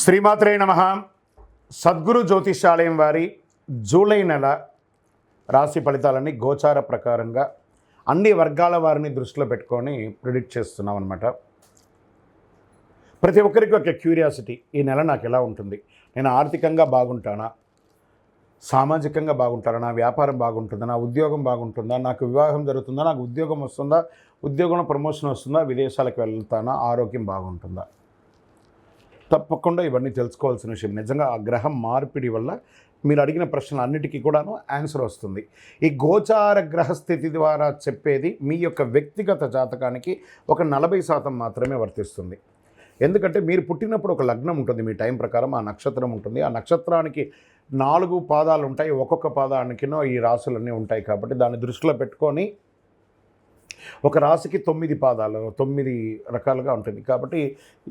శ్రీమాత్రే నమః. సద్గురు జ్యోతిషాలయం వారి జూలై నెల రాశి ఫలితాలన్నీ గోచార ప్రకారంగా అన్ని వర్గాల వారిని దృష్టిలో పెట్టుకొని ప్రిడిక్ట్ చేస్తున్నాం అన్నమాట. ప్రతి ఒక్కరికి ఒక క్యూరియాసిటీ, ఈ నెల నాకు ఎలా ఉంటుంది, నేను ఆర్థికంగా బాగుంటానా, సామాజికంగా బాగుంటానా, నా వ్యాపారం బాగుంటుందా, నా ఉద్యోగం బాగుంటుందా, నాకు వివాహం జరుగుతుందా, నాకు ఉద్యోగం వస్తుందా, ఉద్యోగంలో ప్రమోషన్ వస్తుందా, విదేశాలకు వెళ్తానా, ఆరోగ్యం బాగుంటుందా. తప్పకుండా ఇవన్నీ తెలుసుకోవాల్సిన విషయం. నిజంగా ఆ గ్రహం మార్పిడి వల్ల మీరు అడిగిన ప్రశ్నలు అన్నిటికీ కూడాను ఆన్సర్ వస్తుంది. ఈ గోచార గ్రహస్థితి ద్వారా చెప్పేది మీ యొక్క వ్యక్తిగత జాతకానికి ఒక 40% మాత్రమే వర్తిస్తుంది. ఎందుకంటే మీరు పుట్టినప్పుడు ఒక లగ్నం ఉంటుంది, మీ టైం ప్రకారం ఆ నక్షత్రం ఉంటుంది. ఆ నక్షత్రానికి 4 పాదాలు ఉంటాయి, ఒక్కొక్క పాదానికినో ఈ రాశులన్నీ ఉంటాయి. కాబట్టి దాన్ని దృష్టిలో పెట్టుకొని ఒక రాశికి 9 పాదాలు, 9 రకాలుగా ఉంటుంది. కాబట్టి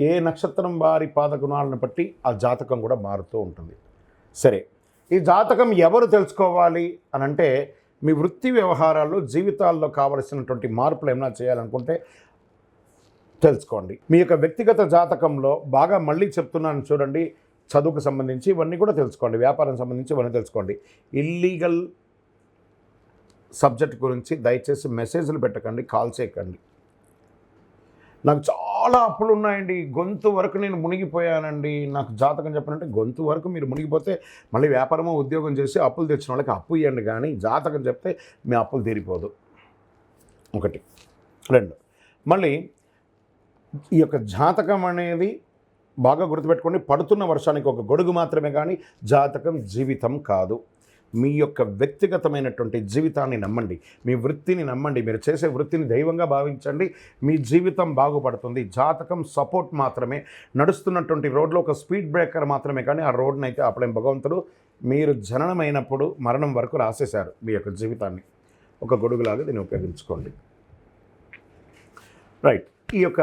ఏ నక్షత్రం వారి పాదగుణాలను బట్టి ఆ జాతకం కూడా మారుతూ ఉంటుంది. సరే, ఈ జాతకం ఎవరు తెలుసుకోవాలి అని అంటే, మీ వృత్తి వ్యవహారాల్లో జీవితాల్లో కావలసినటువంటి మార్పులు ఏమైనా చేయాలనుకుంటే తెలుసుకోండి. మీ యొక్క వ్యక్తిగత జాతకంలో బాగా మళ్ళీ చెప్తున్నాను చూడండి, చదువుకు సంబంధించి ఇవన్నీ కూడా తెలుసుకోండి, వ్యాపారం సంబంధించి ఇవన్నీ తెలుసుకోండి. ఇల్లీగల్ సబ్జెక్ట్ గురించి దయచేసి మెసేజ్లు పెట్టకండి, కాల్ చేయకండి. నాకు చాలా అప్పులు ఉన్నాయండి, గొంతు వరకు నేను మునిగిపోయానండి, నాకు జాతకం చెప్పనంటే గొంతు వరకు మీరు మునిగిపోతే మళ్ళీ వ్యాపారమో ఉద్యోగం చేసి అప్పులు తెచ్చిన వాళ్ళకి అప్పు ఇవ్వండి, కానీ జాతకం చెప్తే మీ అప్పులు తీరిపోదు. 1, 2 మళ్ళీ ఈ యొక్క జాతకం అనేది బాగా గుర్తుపెట్టుకోండి. పడుతున్న వర్షానికి ఒక గొడుగు మాత్రమే, కానీ జాతకం జీవితం కాదు. మీ యొక్క వ్యక్తిగతమైనటువంటి జీవితాన్ని నమ్మండి, మీ వృత్తిని నమ్మండి, మీరు చేసే వృత్తిని దైవంగా భావించండి, మీ జీవితం బాగుపడుతుంది. జాతకం సపోర్ట్ మాత్రమే, నడుస్తున్నటువంటి రోడ్లో ఒక స్పీడ్ బ్రేకర్ మాత్రమే, కానీ ఆ రోడ్ని అయితే ఆపలేం భగవంతుడు. మీరు జననమైనప్పుడు మరణం వరకు రాసేశారు మీ యొక్క జీవితాన్ని, ఒక గొడుగులాగా దీన్ని ఉపయోగించుకోండి. రైట్. ఈ యొక్క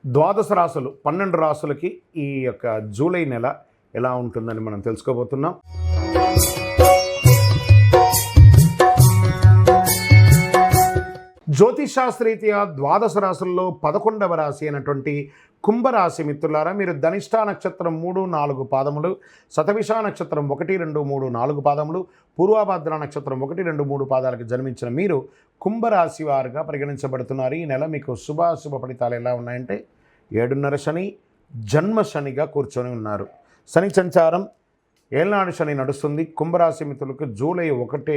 12 రాశులు, 12 రాశులకి ఈ యొక్క జూలై నెల ఎలా ఉంటుందని మనం తెలుసుకోబోతున్నాం. జ్యోతిషాస్త్రీత్యా 12 రాశుల్లో 11వ రాశి అయినటువంటి కుంభరాశి మిత్రులారా, మీరు ధనిష్ఠా నక్షత్రం 3, 4 పాదములు, శతభిషా నక్షత్రం 1, 2, 3, 4 పాదములు, పూర్వభాద్ర నక్షత్రం 1, 2, 3 పాదాలకు జన్మించిన మీరు కుంభరాశి వారుగా పరిగణించబడుతున్నారు. ఈ నెల మీకు శుభాశుభ ఫలితాలు ఎలా ఉన్నాయంటే, 7.5 శని, జన్మ శనిగా కూర్చొని ఉన్నారు. శని సంచారం ఏళ్ళనాడు శని నడుస్తుంది. కుంభరాశి మిత్రులకు జూలై 1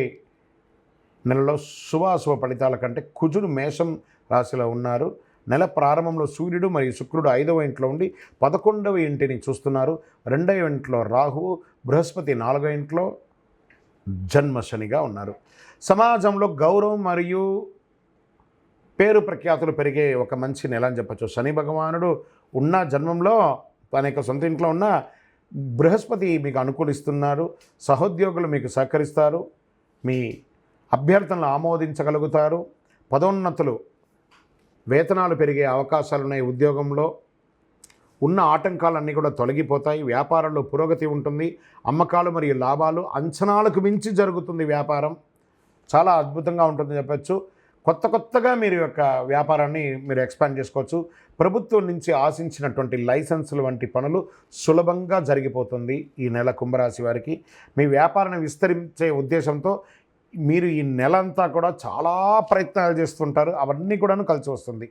నెలలో శుభాశుభ ఫలితాల కంటే కుజుడు మేషం రాశిలో ఉన్నారు. నెల ప్రారంభంలో సూర్యుడు మరియు శుక్రుడు 5వ ఇంట్లో ఉండి 11వ ఇంటిని చూస్తున్నారు. 2వ ఇంట్లో రాహువు, బృహస్పతి 4వ ఇంట్లో జన్మ శనిగా ఉన్నారు. సమాజంలో గౌరవం మరియు పేరు ప్రఖ్యాతులు పెరిగే ఒక మంచి నెల అని చెప్పచ్చు. శని భగవానుడు ఉన్న జన్మంలో తన యొక్క సొంత ఇంట్లో ఉన్న బృహస్పతి మీకు అనుకూలిస్తున్నారు. సహోద్యోగులు మీకు సహకరిస్తారు, మీ అభ్యర్థనలు ఆమోదించగలుగుతారు. పదోన్నతులు, వేతనాలు పెరిగే అవకాశాలు ఉన్నాయి. ఉద్యోగంలో ఉన్న ఆటంకాలన్నీ కూడా తొలగిపోతాయి. వ్యాపారంలో పురోగతి ఉంటుంది. అమ్మకాలు మరియు లాభాలు అంచనాలకు మించి జరుగుతుంది. వ్యాపారం చాలా అద్భుతంగా ఉంటుందని చెప్పచ్చు. కొత్తగా మీరు యొక్క వ్యాపారాన్ని మీరు ఎక్స్పాండ్ చేసుకోవచ్చు. ప్రభుత్వం నుంచి ఆశించినటువంటి లైసెన్సులు వంటి పనులు సులభంగా జరిగిపోతుంది ఈ నెల కుంభరాశి వారికి. మీ వ్యాపారాన్ని విస్తరించే ఉద్దేశంతో మీరు ఈ నెలంతా కూడా చాలా ప్రయత్నాలు చేస్తుంటారు, అవన్నీ కూడాను కలిసి వస్తుంది.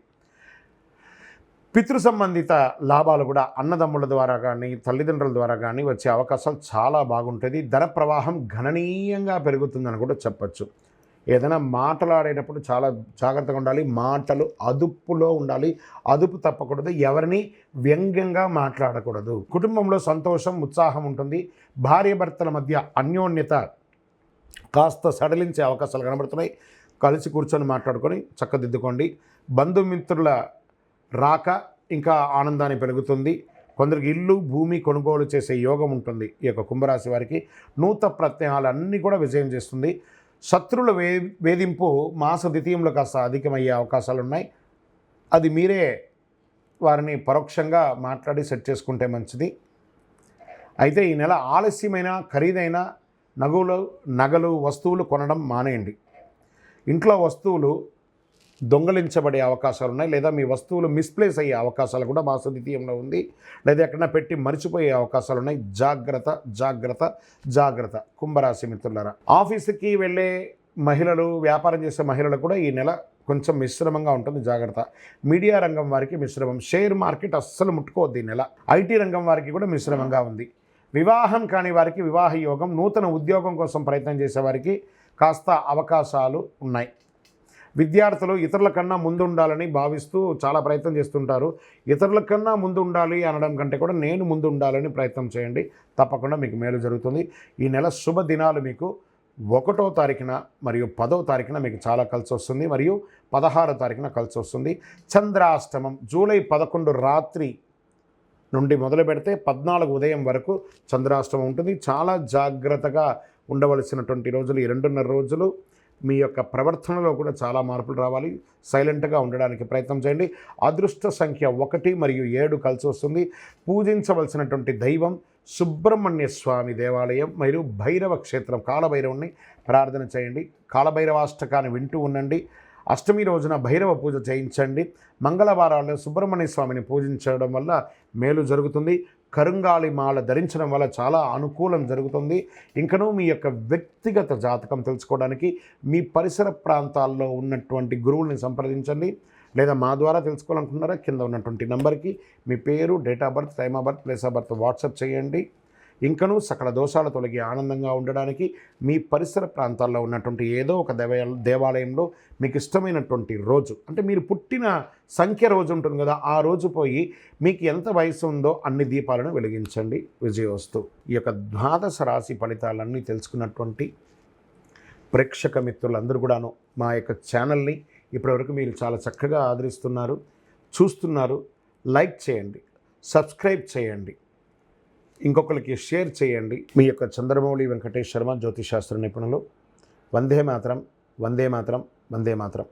పితృ సంబంధిత లాభాలు కూడా అన్నదమ్ముల ద్వారా కానీ తల్లిదండ్రుల ద్వారా కానీ వచ్చే అవకాశాలు చాలా బాగుంటుంది. ధన ప్రవాహం గణనీయంగా పెరుగుతుందని కూడా చెప్పచ్చు. ఏదైనా మాట్లాడేటప్పుడు చాలా జాగ్రత్తగా ఉండాలి. మాటలు అదుపులో ఉండాలి, అదుపు తప్పకూడదు. ఎవరిని వ్యంగ్యంగా మాట్లాడకూడదు. కుటుంబంలో సంతోషం, ఉత్సాహం ఉంటుంది. భార్యాభర్తల మధ్య అన్యోన్యత కాస్త సడలించే అవకాశాలు కనబడుతున్నాయి. కలిసి కూర్చొని మాట్లాడుకొని చక్కదిద్దుకోండి. బంధుమిత్రుల రాక ఇంకా ఆనందాన్ని పెరుగుతుంది. కొందరికి ఇల్లు, భూమి కొనుగోలు చేసే యోగం ఉంటుంది. ఈ యొక్క కుంభరాశి వారికి నూతన ప్రత్యయాలు అన్నీ కూడా విజయం చేస్తుంది. శత్రువుల వేధింపు మాస ద్వితీయంలో కాస్త అధికమయ్యే అవకాశాలు ఉన్నాయి. అది మీరే వారిని పరోక్షంగా మాట్లాడి సెట్ చేసుకుంటే మంచిది. అయితే ఈ నెల ఆలస్యమైన ఖరీదైన నగలు, వస్తువులు కొనడం మానేయండి. ఇంట్లో వస్తువులు దొంగలించబడే అవకాశాలు ఉన్నాయి, లేదా మీ వస్తువులు మిస్ప్లేస్ అయ్యే అవకాశాలు కూడా మాస ద్వితీయంలో ఉంది, లేదా ఎక్కడన్నా పెట్టి మర్చిపోయే అవకాశాలు ఉన్నాయి. జాగ్రత్త జాగ్రత్త జాగ్రత్త కుంభరాశి మిత్రులారా. ఆఫీసుకి వెళ్ళే మహిళలు, వ్యాపారం చేసే మహిళలు కూడా ఈ నెల కొంచెం మిశ్రమంగా ఉంటుంది, జాగ్రత్త. మీడియా రంగం వారికి మిశ్రమం. షేర్ మార్కెట్ అస్సలు ముట్టుకోవద్దు ఈ నెల. ఐటీ రంగం వారికి కూడా మిశ్రమంగా ఉంది. వివాహం కాని వారికి వివాహ యోగం, నూతన ఉద్యోగం కోసం ప్రయత్నం చేసేవారికి కాస్త అవకాశాలు ఉన్నాయి. విద్యార్థులు ఇతరుల కన్నా ముందు ఉండాలని భావిస్తూ చాలా ప్రయత్నం చేస్తుంటారు. ఇతరుల కన్నా ముందు ఉండాలి అనడం కంటే కూడా నేను ముందు ఉండాలని ప్రయత్నం చేయండి, తప్పకుండా మీకు మేలు జరుగుతుంది. ఈ నెల శుభ దినాలు మీకు 1వ తారీఖున మరియు 10వ తారీఖున మీకు చాలా కలిసి వస్తుంది, మరియు 16వ తారీఖున కలిసి వస్తుంది. చంద్రాష్టమం జూలై 11 రాత్రి నుండి మొదలు పెడితే 14 ఉదయం వరకు చంద్రాష్టమం ఉంటుంది. చాలా జాగ్రత్తగా ఉండవలసినటువంటి రోజులు ఈ 2.5 రోజులు. మీ యొక్క ప్రవర్తనలో కూడా చాలా మార్పులు రావాలి. సైలెంట్గా ఉండడానికి ప్రయత్నం చేయండి. అదృష్ట సంఖ్య 1 మరియు 7 కలిసి వస్తుంది. పూజించవలసినటువంటి దైవం సుబ్రహ్మణ్య స్వామి దేవాలయం మరియు భైరవ క్షేత్రం, కాలభైరవుని ప్రార్థన చేయండి. కాలభైరవాష్టకాన్ని వింటూ ఉండండి. అష్టమి రోజున భైరవ పూజ చేయించండి. మంగళవారాల్లో సుబ్రహ్మణ్య స్వామిని పూజించడం వల్ల మేలు జరుగుతుంది. కరుంగాళి మాల ధరించడం వల్ల చాలా అనుకూలం జరుగుతుంది. ఇంకనూ మీ యొక్క వ్యక్తిగత జాతకం తెలుసుకోవడానికి మీ పరిసర ప్రాంతాల్లో ఉన్నటువంటి గురువుల్ని సంప్రదించండి, లేదా మా ద్వారా తెలుసుకోవాలనుకున్నారా కింద ఉన్నటువంటి నెంబర్కి మీ పేరు, date of birth, time of birth, place of birth WhatsApp చేయండి. ఇంకనూ సకల దోషాలు తొలగి ఆనందంగా ఉండడానికి మీ పరిసర ప్రాంతాల్లో ఉన్నటువంటి ఏదో ఒక దేవాలయంలో మీకు ఇష్టమైనటువంటి రోజు, అంటే మీరు పుట్టిన సంఖ్య రోజు ఉంటుంది కదా, ఆ రోజు పోయి మీకు ఎంత వయసు ఉందో అన్ని దీపాలను వెలిగించండి. విజయోస్తు. ఈ యొక్క ద్వాదశ రాశి ఫలితాలన్నీ తెలుసుకున్నటువంటి ప్రేక్షక మిత్రులందరూ కూడాను మా యొక్క ఛానల్ని ఇప్పటివరకు మీరు చాలా చక్కగా ఆదరిస్తున్నారు, చూస్తున్నారు. లైక్ చేయండి, సబ్స్క్రైబ్ చేయండి, ఇంకొకరికి షేర్ చేయండి. మీ యొక్క చంద్రమౌళి వెంకటేష్ శర్మ, జ్యోతిశాస్త్ర నిపుణులు. వందే మాతరం, వందే మాతరం, వందే మాతరం.